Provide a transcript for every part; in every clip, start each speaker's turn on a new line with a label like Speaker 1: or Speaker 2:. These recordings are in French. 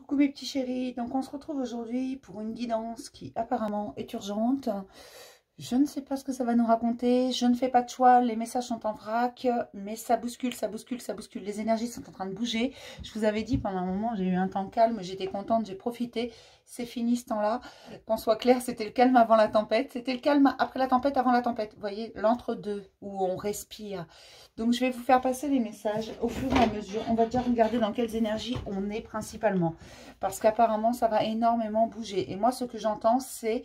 Speaker 1: Coucou mes petits chéris, donc on se retrouve aujourd'hui pour une guidance qui apparemment est urgente. Je ne sais pas ce que ça va nous raconter, je ne fais pas de choix, les messages sont en vrac, mais ça bouscule, ça bouscule, ça bouscule, les énergies sont en train de bouger. Je vous avais dit pendant un moment, j'ai eu un temps calme, j'étais contente, j'ai profité, c'est fini ce temps-là. Qu'on soit clair, c'était le calme avant la tempête, c'était le calme après la tempête, avant la tempête. Vous voyez, l'entre-deux où on respire. Donc je vais vous faire passer les messages au fur et à mesure. On va déjà regarder dans quelles énergies on est principalement, parce qu'apparemment ça va énormément bouger. Et moi ce que j'entends c'est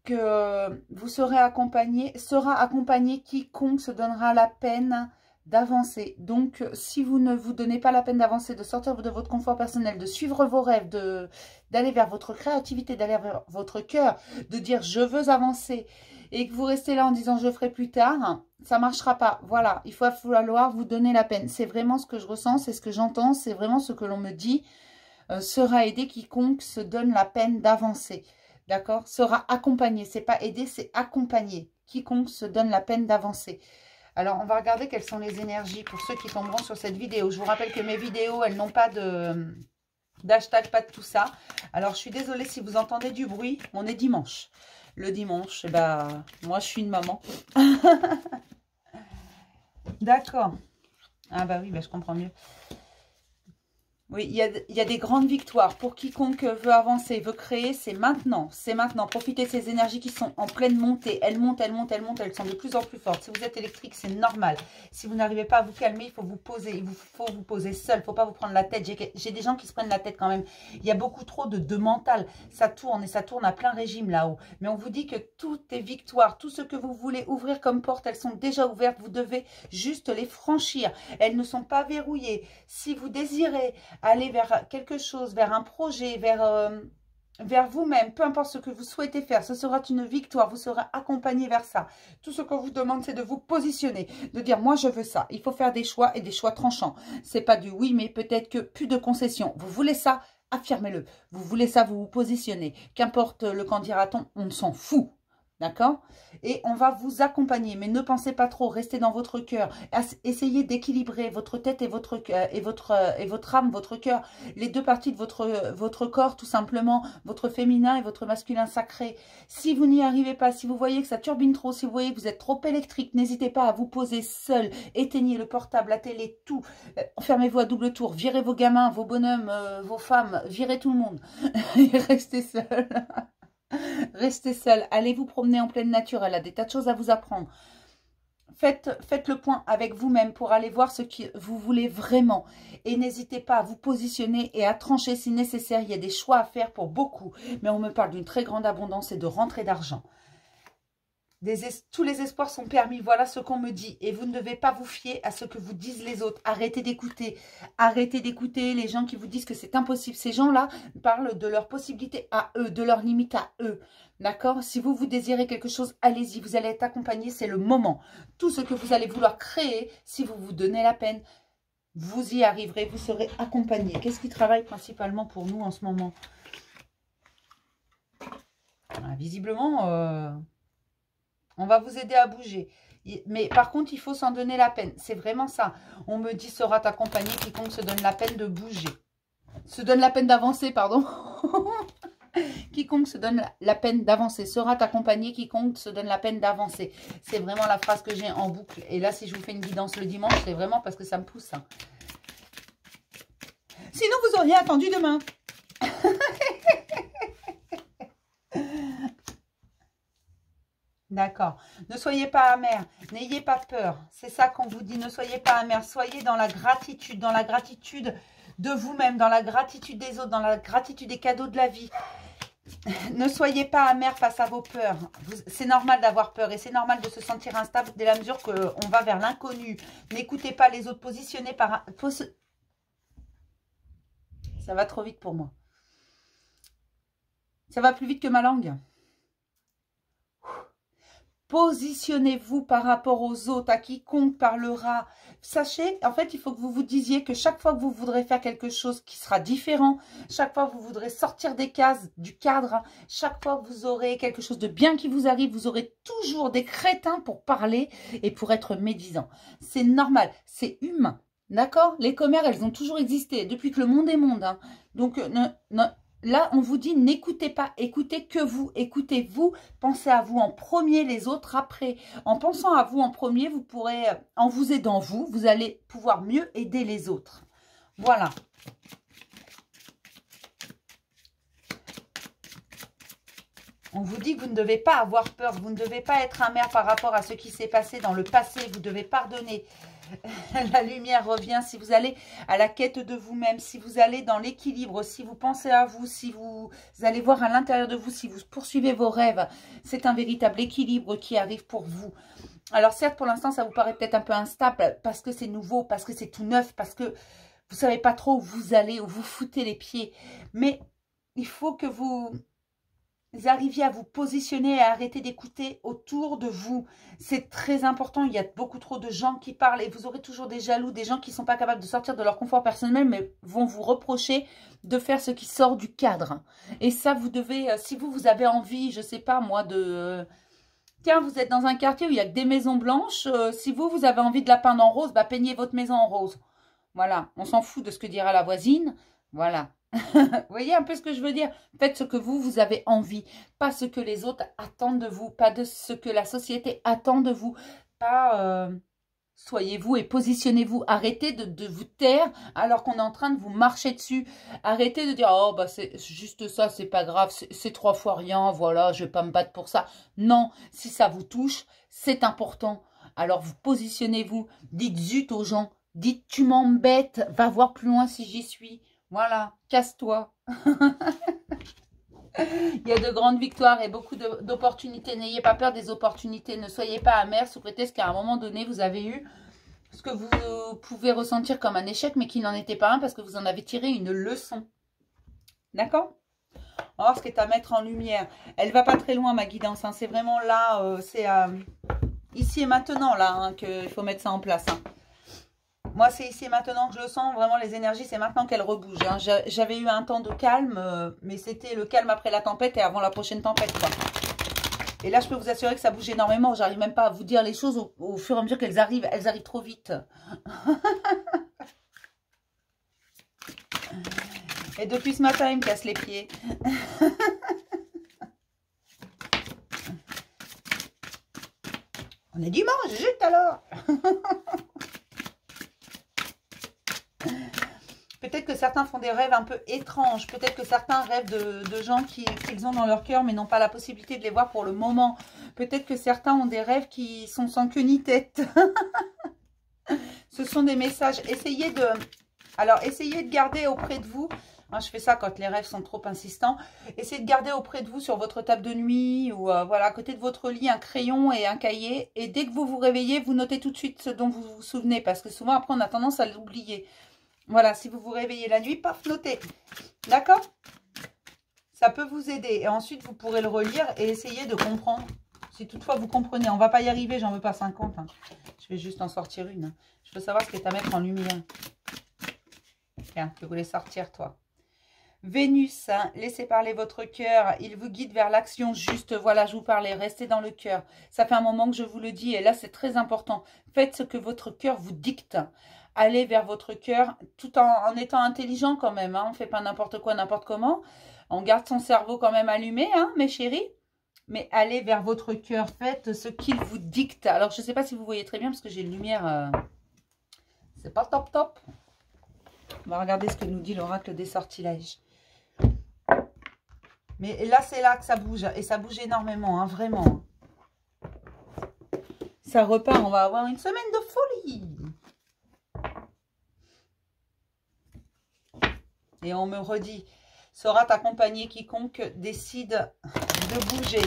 Speaker 1: que vous serez accompagné, sera accompagné quiconque se donnera la peine d'avancer. Donc, si vous ne vous donnez pas la peine d'avancer, de sortir de votre confort personnel, de suivre vos rêves, d'aller vers votre créativité, d'aller vers votre cœur, de dire je veux avancer, et que vous restez là en disant je ferai plus tard, ça ne marchera pas. Voilà, il va falloir vous donner la peine. C'est vraiment ce que je ressens, c'est ce que j'entends, c'est vraiment ce que l'on me dit. Sera aidé quiconque se donne la peine d'avancer. D'accord? Sera accompagné. C'est pas aider, c'est accompagner. Quiconque se donne la peine d'avancer. Alors, on va regarder quelles sont les énergies pour ceux qui tomberont sur cette vidéo. Je vous rappelle que mes vidéos, elles n'ont pas d'hashtag, pas de tout ça. Alors, je suis désolée si vous entendez du bruit. On est dimanche. Le dimanche, bah, moi, je suis une maman. D'accord. Ah bah oui, bah, je comprends mieux. Oui, il y a des grandes victoires. Pour quiconque veut avancer, veut créer, c'est maintenant. C'est maintenant. Profitez de ces énergies qui sont en pleine montée. Elles montent, elles montent, elles montent. Elles sont de plus en plus fortes. Si vous êtes électrique, c'est normal. Si vous n'arrivez pas à vous calmer, il faut vous poser. Il faut vous poser seul. Il ne faut pas vous prendre la tête. J'ai des gens qui se prennent la tête quand même. Il y a beaucoup trop de mental. Ça tourne et ça tourne à plein régime là-haut. Mais on vous dit que toutes les victoires, tout ce que vous voulez ouvrir comme porte, elles sont déjà ouvertes. Vous devez juste les franchir. Elles ne sont pas verrouillées. Si vous désirez aller vers quelque chose, vers un projet, vers vous-même, peu importe ce que vous souhaitez faire, ce sera une victoire, vous serez accompagné vers ça. Tout ce qu'on vous demande, c'est de vous positionner, de dire, moi je veux ça. Il faut faire des choix et des choix tranchants. C'est pas du oui, mais peut-être que plus de concessions. Vous voulez ça, affirmez-le. Vous voulez ça, vous vous positionnez. Qu'importe le qu'en dira-t-on, on s'en fout. D'accord? Et on va vous accompagner, mais ne pensez pas trop, restez dans votre cœur. Essayez d'équilibrer votre tête et votre âme, votre cœur, les deux parties de votre corps, tout simplement, votre féminin et votre masculin sacré. Si vous n'y arrivez pas, si vous voyez que ça turbine trop, si vous voyez que vous êtes trop électrique, n'hésitez pas à vous poser seul, éteignez le portable, la télé, tout. Fermez-vous à double tour, virez vos gamins, vos bonhommes, vos femmes, virez tout le monde. Et restez seul. Restez seul, allez vous promener en pleine nature, elle a des tas de choses à vous apprendre. Faites le point avec vous-même pour aller voir ce que vous voulez vraiment. Et n'hésitez pas à vous positionner et à trancher si nécessaire. Il y a des choix à faire pour beaucoup. Mais on me parle d'une très grande abondance et de rentrée d'argent. Tous les espoirs sont permis, voilà ce qu'on me dit. Et vous ne devez pas vous fier à ce que vous disent les autres. Arrêtez d'écouter. Arrêtez d'écouter les gens qui vous disent que c'est impossible. Ces gens-là parlent de leurs possibilités à eux, de leurs limites à eux. D'accord? Si vous désirez quelque chose, allez-y. Vous allez être accompagné, c'est le moment. Tout ce que vous allez vouloir créer, si vous vous donnez la peine, vous y arriverez, vous serez accompagné. Qu'est-ce qui travaille principalement pour nous en ce moment? Visiblement... on va vous aider à bouger. Mais par contre, il faut s'en donner la peine. C'est vraiment ça. On me dit, sera accompagné quiconque se donne la peine de bouger. Se donne la peine d'avancer, pardon. Quiconque se donne la peine d'avancer. Sera accompagné quiconque se donne la peine d'avancer. C'est vraiment la phrase que j'ai en boucle. Et là, si je vous fais une guidance le dimanche, c'est vraiment parce que ça me pousse. Hein. Sinon, vous auriez attendu demain. D'accord. Ne soyez pas amer. N'ayez pas peur. C'est ça qu'on vous dit. Ne soyez pas amer. Soyez dans la gratitude de vous-même, dans la gratitude des autres, dans la gratitude des cadeaux de la vie. Ne soyez pas amer face à vos peurs. C'est normal d'avoir peur et c'est normal de se sentir instable dès la mesure qu'on va vers l'inconnu. N'écoutez pas les autres. Positionnez par... Ça va trop vite pour moi. Ça va plus vite que ma langue. Positionnez-vous par rapport aux autres, à quiconque parlera. Sachez, en fait, il faut que vous vous disiez que chaque fois que vous voudrez faire quelque chose qui sera différent, chaque fois que vous voudrez sortir des cases, du cadre, chaque fois que vous aurez quelque chose de bien qui vous arrive, vous aurez toujours des crétins pour parler et pour être médisant. C'est normal, c'est humain. D'accord? Les commères, elles ont toujours existé, depuis que le monde est monde. Hein. Donc, là, on vous dit, n'écoutez pas, écoutez que vous, écoutez-vous, pensez à vous en premier, les autres après. En pensant à vous en premier, vous pourrez, en vous aidant vous, vous allez pouvoir mieux aider les autres. Voilà. On vous dit que vous ne devez pas avoir peur, vous ne devez pas être amer par rapport à ce qui s'est passé dans le passé, vous devez pardonner. La lumière revient, si vous allez à la quête de vous-même, si vous allez dans l'équilibre, si vous pensez à vous, si vous allez voir à l'intérieur de vous, si vous poursuivez vos rêves, c'est un véritable équilibre qui arrive pour vous. Alors certes, pour l'instant, ça vous paraît peut-être un peu instable, parce que c'est nouveau, parce que c'est tout neuf, parce que vous ne savez pas trop où vous allez, où vous foutez les pieds. Mais il faut que vous arriviez à vous positionner et à arrêter d'écouter autour de vous. C'est très important. Il y a beaucoup trop de gens qui parlent et vous aurez toujours des jaloux, des gens qui ne sont pas capables de sortir de leur confort personnel, mais vont vous reprocher de faire ce qui sort du cadre. Et ça, vous devez, si vous avez envie, je ne sais pas moi, tiens, vous êtes dans un quartier où il n'y a que des maisons blanches. Si vous avez envie de la peindre en rose, bah, peignez votre maison en rose. Voilà, on s'en fout de ce que dira la voisine. Voilà. Vous voyez un peu ce que je veux dire? Faites ce que vous avez envie, pas ce que les autres attendent de vous, pas de ce que la société attend de vous, pas soyez-vous et positionnez-vous. Arrêtez de vous taire alors qu'on est en train de vous marcher dessus. Arrêtez de dire, oh bah c'est juste ça, c'est pas grave, c'est 3 fois rien, voilà, je vais pas me battre pour ça. Non, si ça vous touche, c'est important. Alors vous positionnez-vous, dites zut aux gens, dites tu m'embêtes, va voir plus loin si j'y suis. Voilà, casse-toi. Il y a de grandes victoires et beaucoup d'opportunités. N'ayez pas peur des opportunités. Ne soyez pas amer sous prétexte qu'à un moment donné, vous avez eu ce que vous pouvez ressentir comme un échec, mais qui n'en était pas un parce que vous en avez tiré une leçon. D'accord? On va voir ce qui est à mettre en lumière. Elle ne va pas très loin, ma guidance. Hein. C'est vraiment là, c'est ici et maintenant là hein, qu'il faut mettre ça en place. Hein. Moi, c'est ici et maintenant que je le sens. Vraiment, les énergies, c'est maintenant qu'elles rebougent. Hein. J'avais eu un temps de calme, mais c'était le calme après la tempête et avant la prochaine tempête, quoi. Et là, je peux vous assurer que ça bouge énormément. J'arrive même pas à vous dire les choses au fur et à mesure qu'elles arrivent. Elles arrivent trop vite. Et depuis ce matin, il me casse les pieds. On est dimanche, zut alors. Peut-être que certains font des rêves un peu étranges. Peut-être que certains rêvent de gens qu'ils ont dans leur cœur, mais n'ont pas la possibilité de les voir pour le moment. Peut-être que certains ont des rêves qui sont sans queue ni tête. Ce sont des messages. Essayez de garder auprès de vous. Moi, je fais ça quand les rêves sont trop insistants. Essayez de garder auprès de vous sur votre table de nuit ou voilà, à côté de votre lit un crayon et un cahier. Et dès que vous vous réveillez, vous notez tout de suite ce dont vous vous souvenez. Parce que souvent, après, on a tendance à l'oublier. Voilà, si vous vous réveillez la nuit, paf, notez. D'accord? Ça peut vous aider. Et ensuite, vous pourrez le relire et essayer de comprendre. Si toutefois vous comprenez. On ne va pas y arriver, j'en veux pas 50. Hein. Je vais juste en sortir une. Hein. Je veux savoir ce qui est à mettre en lumière. Tiens, je voulais sortir, toi. Vénus, hein, laissez parler votre cœur. Il vous guide vers l'action juste. Voilà, je vous parlais. Restez dans le cœur. Ça fait un moment que je vous le dis. Et là, c'est très important. Faites ce que votre cœur vous dicte. Allez vers votre cœur tout en étant intelligent quand même. Hein. On ne fait pas n'importe quoi, n'importe comment. On garde son cerveau quand même allumé, hein, mes chéris. Mais allez vers votre cœur. Faites ce qu'il vous dicte. Alors, je ne sais pas si vous voyez très bien parce que j'ai une lumière. C'est pas top top. On va regarder ce que nous dit l'oracle des sortilèges. Mais là, c'est là que ça bouge. Et ça bouge énormément, hein, vraiment. Ça repart. On va avoir une semaine de folie. Et on me redit, saura t'accompagner quiconque décide de bouger.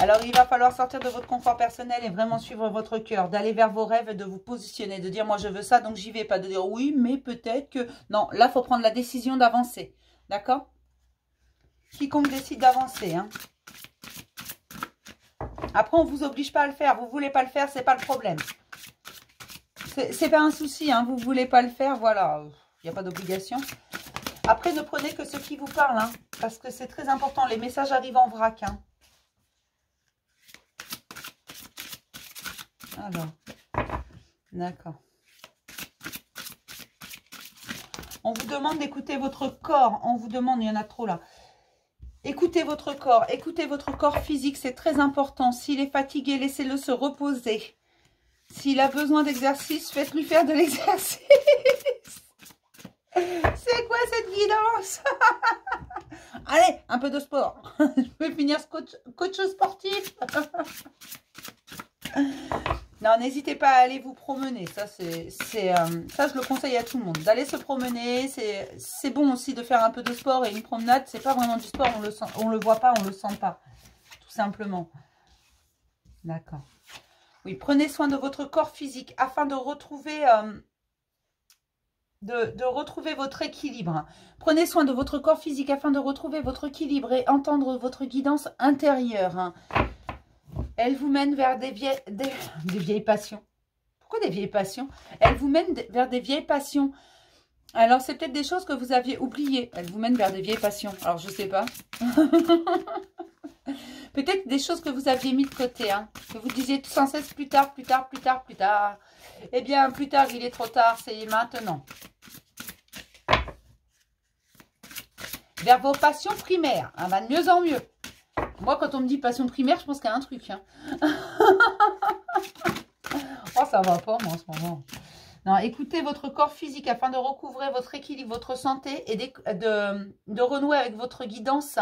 Speaker 1: Alors, il va falloir sortir de votre confort personnel et vraiment suivre votre cœur, d'aller vers vos rêves et de vous positionner, de dire, moi, je veux ça, donc j'y vais. Pas de dire, oui, mais peut-être que... Non, là, il faut prendre la décision d'avancer. D'accord? Quiconque décide d'avancer. Hein. Après, on ne vous oblige pas à le faire. Vous ne voulez pas le faire, c'est pas le problème. C'est pas un souci. Hein. Vous ne voulez pas le faire, voilà. Il n'y a pas d'obligation. Après, ne prenez que ce qui vous parle. Hein, parce que c'est très important. Les messages arrivent en vrac. Hein. Alors. D'accord. On vous demande d'écouter votre corps. On vous demande, il y en a trop là. Écoutez votre corps physique, c'est très important. S'il est fatigué, laissez-le se reposer. S'il a besoin d'exercice, faites-lui faire de l'exercice. C'est quoi cette guidance? Allez, un peu de sport. Je peux finir ce coach sportif. Non, n'hésitez pas à aller vous promener. Ça, ça, je le conseille à tout le monde. D'aller se promener. C'est bon aussi de faire un peu de sport et une promenade. C'est pas vraiment du sport. On le voit pas, on le sent pas. Tout simplement. D'accord. Oui, prenez soin de votre corps physique afin de retrouver... De retrouver votre équilibre. Prenez soin de votre corps physique afin de retrouver votre équilibre et entendre votre guidance intérieure. Elle vous mène vers des vieilles passions. Pourquoi des vieilles passions? Elle vous mène vers des vieilles passions. Alors, c'est peut-être des choses que vous aviez oubliées. Elle vous mène vers des vieilles passions. Alors, je ne sais pas. Peut-être des choses que vous aviez mis de côté. Hein, que vous disiez sans cesse plus tard, plus tard, plus tard, plus tard. Eh bien, plus tard, il est trop tard. C'est maintenant. Vers vos passions primaires. Hein, va de mieux en mieux. Moi, quand on me dit passion primaire, je pense qu'il y a un truc. Hein. Oh, ça va pas, moi, en ce moment. Non, écoutez votre corps physique afin de recouvrer votre équilibre, votre santé et de renouer avec votre guidance.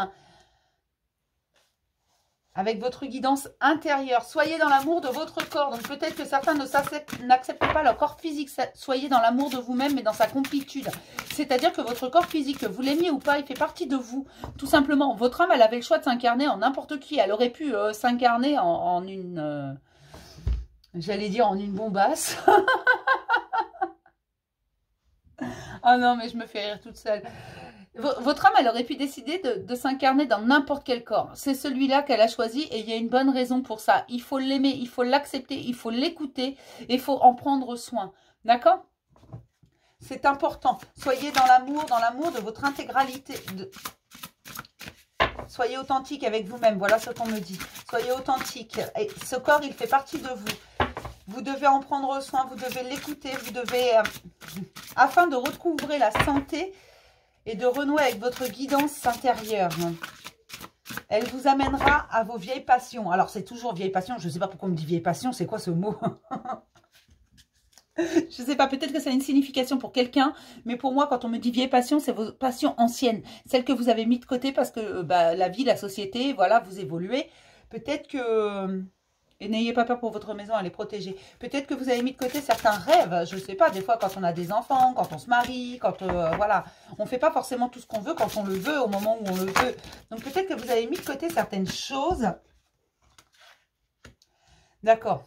Speaker 1: Avec votre guidance intérieure. Soyez dans l'amour de votre corps. Donc, peut-être que certains n'acceptent pas leur corps physique. Soyez dans l'amour de vous-même, mais dans sa complétude. C'est-à-dire que votre corps physique, que vous l'aimiez ou pas, il fait partie de vous. Tout simplement. Votre âme, elle avait le choix de s'incarner en n'importe qui. Elle aurait pu s'incarner en une... J'allais dire en une bombasse. Ah non, mais je me fais rire toute seule. Votre âme, elle aurait pu décider de s'incarner dans n'importe quel corps. C'est celui-là qu'elle a choisi et il y a une bonne raison pour ça. Il faut l'aimer, il faut l'accepter, il faut l'écouter et il faut en prendre soin. D'accord? C'est important. Soyez dans l'amour de votre intégralité. Soyez authentique avec vous-même. Voilà ce qu'on me dit. Soyez authentique. Et ce corps, il fait partie de vous. Vous devez en prendre soin, vous devez l'écouter, vous devez... afin de recouvrer la santé... et de renouer avec votre guidance intérieure. Elle vous amènera à vos vieilles passions. Alors, c'est toujours vieilles passions. Je ne sais pas pourquoi on me dit vieilles passions. C'est quoi ce mot? Je ne sais pas. Peut-être que ça a une signification pour quelqu'un. Mais pour moi, quand on me dit vieilles passions, c'est vos passions anciennes. Celles que vous avez mis de côté parce que la vie, la société, voilà, vous évoluez. Peut-être que... Et n'ayez pas peur pour votre maison, elle est protégée. Peut-être que vous avez mis de côté certains rêves. Je ne sais pas, des fois quand on a des enfants, quand on se marie, quand voilà. On ne fait pas forcément tout ce qu'on veut quand on le veut, au moment où on le veut. Donc peut-être que vous avez mis de côté certaines choses. D'accord.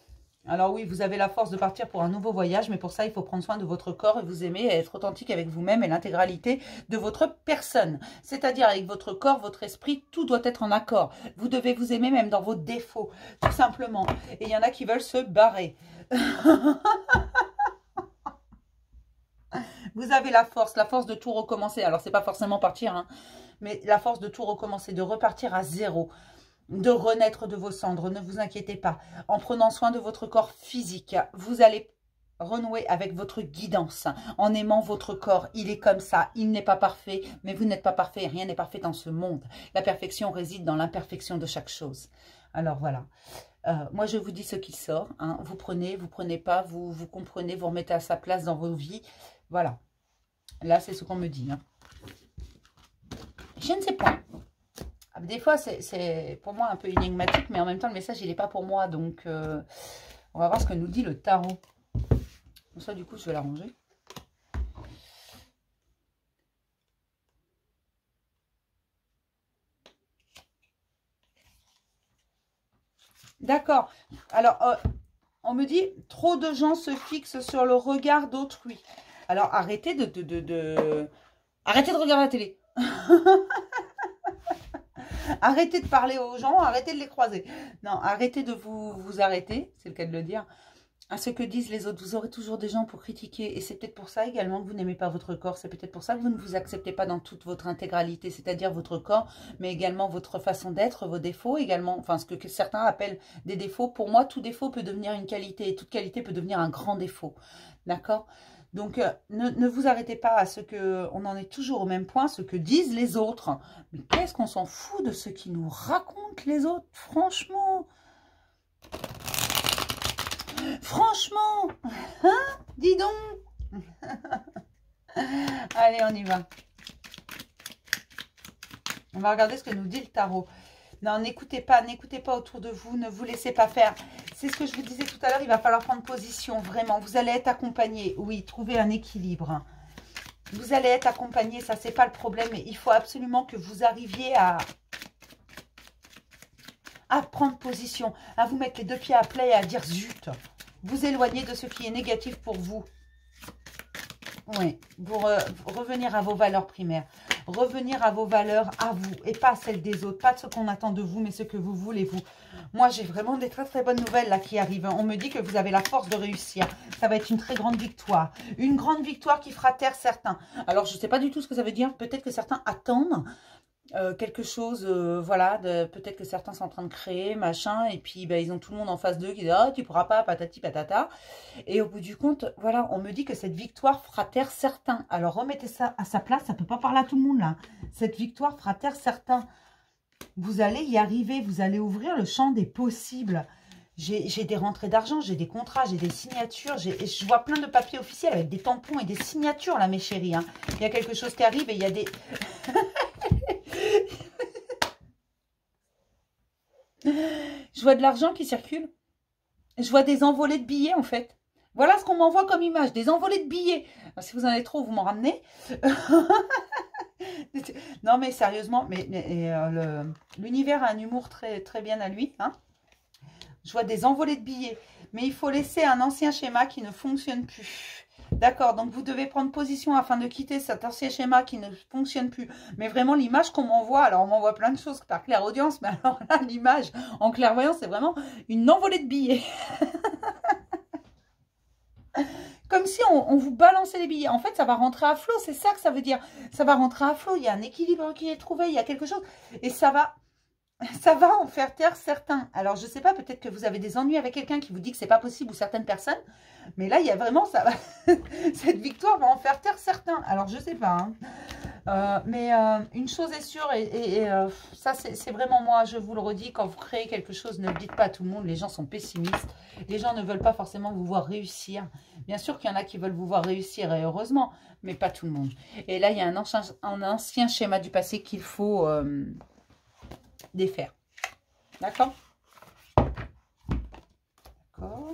Speaker 1: Alors oui, vous avez la force de partir pour un nouveau voyage, mais pour ça, il faut prendre soin de votre corps et vous aimer et être authentique avec vous-même et l'intégralité de votre personne. C'est-à-dire avec votre corps, votre esprit, tout doit être en accord. Vous devez vous aimer même dans vos défauts, tout simplement. Et il y en a qui veulent se barrer. Vous avez la force de tout recommencer. Alors, c'est pas forcément partir, hein, mais la force de tout recommencer, de repartir à zéro. De renaître de vos cendres, ne vous inquiétez pas. En prenant soin de votre corps physique, vous allez renouer avec votre guidance, en aimant votre corps. Il est comme ça, il n'est pas parfait, mais vous n'êtes pas parfait et rien n'est parfait dans ce monde. La perfection réside dans l'imperfection de chaque chose. Alors voilà, moi je vous dis ce qui sort, hein. Vous prenez pas, vous comprenez, vous remettez à sa place dans vos vies. Voilà, là c'est ce qu'on me dit. Hein. Je ne sais pas. Des fois, c'est pour moi un peu énigmatique, mais en même temps, le message, il n'est pas pour moi. Donc, on va voir ce que nous dit le tarot. Bon, ça, du coup, je vais l'arranger. D'accord. Alors, on me dit, trop de gens se fixent sur le regard d'autrui. Alors, arrêtez arrêtez de regarder la télé. Arrêtez de parler aux gens, arrêtez de les croiser. Non, arrêtez de vous arrêter, c'est le cas de le dire, à ce que disent les autres. Vous aurez toujours des gens pour critiquer. Et c'est peut-être pour ça également que vous n'aimez pas votre corps. C'est peut-être pour ça que vous ne vous acceptez pas dans toute votre intégralité, c'est-à-dire votre corps, mais également votre façon d'être, vos défauts également. Enfin, ce que certains appellent des défauts. Pour moi, tout défaut peut devenir une qualité et toute qualité peut devenir un grand défaut. D'accord ? Donc, ne vous arrêtez pas à ce que... On en est toujours au même point, ce que disent les autres. Mais qu'est-ce qu'on s'en fout de ce qu'ils nous racontent, les autres? Franchement. Franchement. Hein? Dis donc. Allez, on y va. On va regarder ce que nous dit le tarot. Non, n'écoutez pas autour de vous, ne vous laissez pas faire. C'est ce que je vous disais tout à l'heure, il va falloir prendre position, vraiment. Vous allez être accompagné, oui, trouver un équilibre. Vous allez être accompagné, ça c'est pas le problème, mais il faut absolument que vous arriviez à prendre position, à vous mettre les deux pieds à plat et à dire zut. Vous éloigner de ce qui est négatif pour vous. Oui, pour revenir à vos valeurs primaires. Revenir à vos valeurs, à vous, et pas à celles des autres. Pas de ce qu'on attend de vous, mais ce que vous voulez, vous. Moi, j'ai vraiment des très très bonnes nouvelles là qui arrivent. On me dit que vous avez la force de réussir. Ça va être une très grande victoire. Une grande victoire qui fera taire certains. Alors, je ne sais pas du tout ce que ça veut dire. Peut-être que certains attendent quelque chose, voilà, peut-être que certains sont en train de créer, machin, et puis ben, ils ont tout le monde en face d'eux qui disent « Ah, tu pourras pas, patati patata ». Et au bout du compte, voilà, on me dit que cette victoire fera taire certains. Alors remettez ça à sa place, ça ne peut pas parler à tout le monde là. Cette victoire fera taire certains. Vous allez y arriver, vous allez ouvrir le champ des possibles. J'ai des rentrées d'argent, j'ai des contrats, j'ai des signatures, je vois plein de papiers officiels avec des tampons et des signatures là, mes chéris. Hein. Il y a quelque chose qui arrive et il y a des... Je vois de l'argent qui circule. Je vois des envolées de billets, en fait. Voilà ce qu'on m'envoie comme image, des envolées de billets. Alors, si vous en avez trop, vous m'en ramenez. Non, mais sérieusement, l'univers a un humour très, très bien à lui. Hein. Je vois des envolées de billets. Mais il faut laisser un ancien schéma qui ne fonctionne plus. D'accord, donc vous devez prendre position afin de quitter cet ancien schéma qui ne fonctionne plus. Mais vraiment, l'image qu'on m'envoie, alors on m'envoie plein de choses par clairaudience, mais alors là, l'image en clairvoyance, c'est vraiment une envolée de billets. Comme si on vous balançait les billets. En fait, ça va rentrer à flot, c'est ça que ça veut dire. Ça va rentrer à flot, il y a un équilibre qui est trouvé, il y a quelque chose. Et ça va en faire taire certains. Alors, je ne sais pas, peut-être que vous avez des ennuis avec quelqu'un qui vous dit que c'est pas possible ou certaines personnes. Mais là, il y a vraiment, ça va cette victoire va en faire taire certains. Alors, je ne sais pas. Hein. Une chose est sûre, et ça, c'est vraiment moi, je vous le redis, quand vous créez quelque chose, ne le dites pas à tout le monde. Les gens sont pessimistes. Les gens ne veulent pas forcément vous voir réussir. Bien sûr qu'il y en a qui veulent vous voir réussir, et heureusement, mais pas tout le monde. Et là, il y a un ancien schéma du passé qu'il faut... défaire. D'accord? D'accord.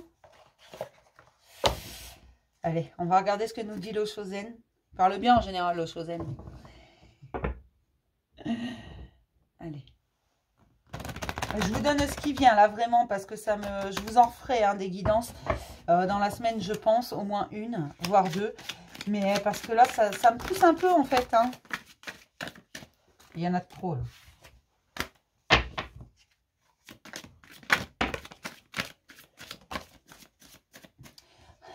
Speaker 1: Allez, on va regarder ce que nous dit l'eau Chosen. Parle bien en général, l'eau Chosen. Allez. Je vous donne ce qui vient là, vraiment, parce que je vous en ferai hein, des guidances dans la semaine, je pense, au moins une, voire deux. Mais parce que là, ça me pousse un peu, en fait. Hein. Il y en a trop, là.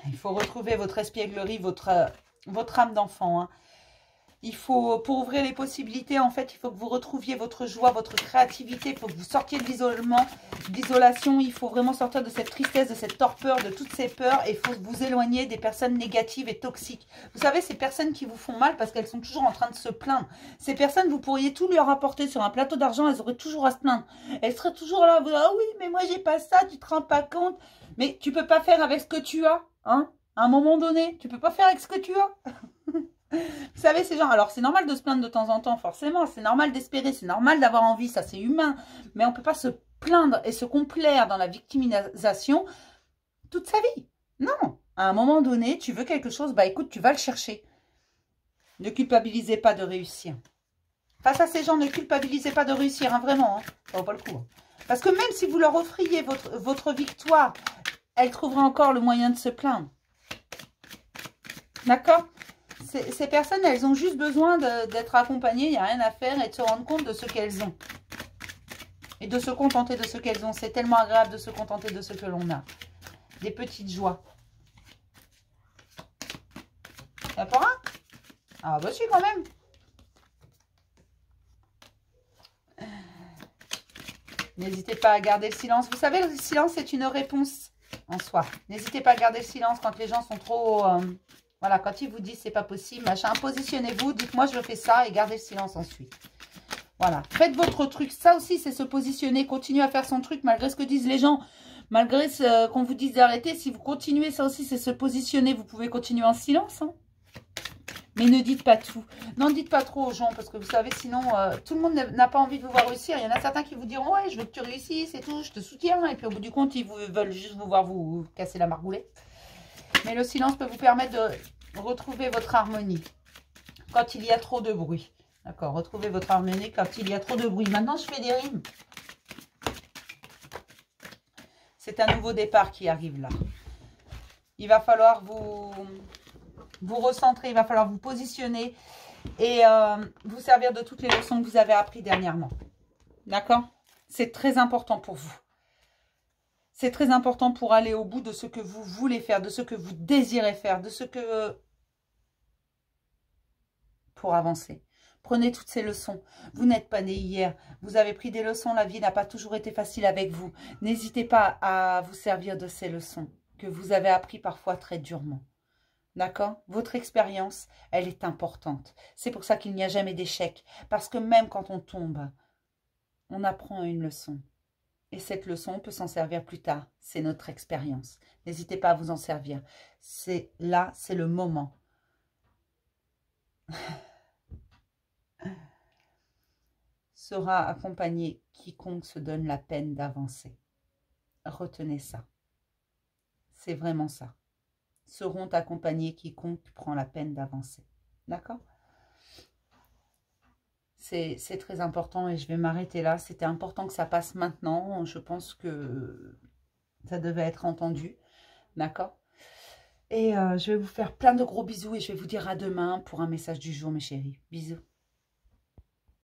Speaker 1: Il faut retrouver votre espièglerie, votre âme d'enfant. Hein. Il faut, pour ouvrir les possibilités, en fait, il faut que vous retrouviez votre joie, votre créativité. Il faut que vous sortiez de l'isolement, de l'isolation. Il faut vraiment sortir de cette tristesse, de cette torpeur, de toutes ces peurs. Et il faut vous éloigner des personnes négatives et toxiques. Vous savez, ces personnes qui vous font mal parce qu'elles sont toujours en train de se plaindre. Ces personnes, vous pourriez tout leur apporter sur un plateau d'argent. Elles auraient toujours à se plaindre. Elles seraient toujours là. Ah oui, mais moi, j'ai pas ça. Tu te rends pas compte. Mais tu peux pas faire avec ce que tu as. Hein, à un moment donné, tu peux pas faire avec ce que tu as. Vous savez, ces gens, alors c'est normal de se plaindre de temps en temps, forcément, c'est normal d'espérer, c'est normal d'avoir envie, ça c'est humain, mais on ne peut pas se plaindre et se complaire dans la victimisation toute sa vie. Non, à un moment donné, tu veux quelque chose, bah écoute, tu vas le chercher. Ne culpabilisez pas de réussir. Face à ces gens, ne culpabilisez pas de réussir, hein, vraiment, hein, ça vaut pas le coup. Hein. Parce que même si vous leur offriez votre victoire, elles trouveraient encore le moyen de se plaindre. D'accord ? Ces personnes, elles ont juste besoin d'être accompagnées, il n'y a rien à faire, et de se rendre compte de ce qu'elles ont. Et de se contenter de ce qu'elles ont. C'est tellement agréable de se contenter de ce que l'on a. Des petites joies. Il n'y a pas un? Ah bah si, quand même. N'hésitez pas à garder le silence. Vous savez, le silence est une réponse en soi. N'hésitez pas à garder le silence quand les gens sont trop Voilà, quand il vous dit c'est pas possible, machin, positionnez-vous, dites-moi je fais ça et gardez le silence ensuite. Voilà, faites votre truc. Ça aussi, c'est se positionner, continuer à faire son truc malgré ce que disent les gens. Malgré qu'on vous dise d'arrêter, si vous continuez, ça aussi, c'est se positionner. Vous pouvez continuer en silence, hein. Mais ne dites pas tout. N'en dites pas trop aux gens, parce que vous savez, sinon, tout le monde n'a pas envie de vous voir réussir. Il y en a certains qui vous diront, ouais, je veux que tu réussisses et tout, je te soutiens. Et puis au bout du compte, veulent juste vous voir vous casser la margoulette. Mais le silence peut vous permettre de retrouver votre harmonie quand il y a trop de bruit. D'accord, retrouvez votre harmonie quand il y a trop de bruit. Maintenant, je fais des rimes. C'est un nouveau départ qui arrive là. Il va falloir vous recentrer, il va falloir vous positionner et vous servir de toutes les leçons que vous avez apprises dernièrement. D'accord? C'est très important pour vous. C'est très important pour aller au bout de ce que vous voulez faire, de ce que vous désirez faire, de ce que... pour avancer. Prenez toutes ces leçons. Vous n'êtes pas né hier. Vous avez pris des leçons. La vie n'a pas toujours été facile avec vous. N'hésitez pas à vous servir de ces leçons que vous avez appris parfois très durement. D'accord? Votre expérience, elle est importante. C'est pour ça qu'il n'y a jamais d'échec. Parce que même quand on tombe, on apprend une leçon. Et cette leçon, on peut s'en servir plus tard. C'est notre expérience. N'hésitez pas à vous en servir. C'est là, c'est le moment. Sera accompagné quiconque se donne la peine d'avancer. Retenez ça. C'est vraiment ça. Seront accompagnés quiconque prend la peine d'avancer. D'accord? C'est très important et je vais m'arrêter là. C'était important que ça passe maintenant. Je pense que ça devait être entendu. D'accord? Et je vais vous faire plein de gros bisous et je vais vous dire à demain pour un message du jour, mes chéris. Bisous.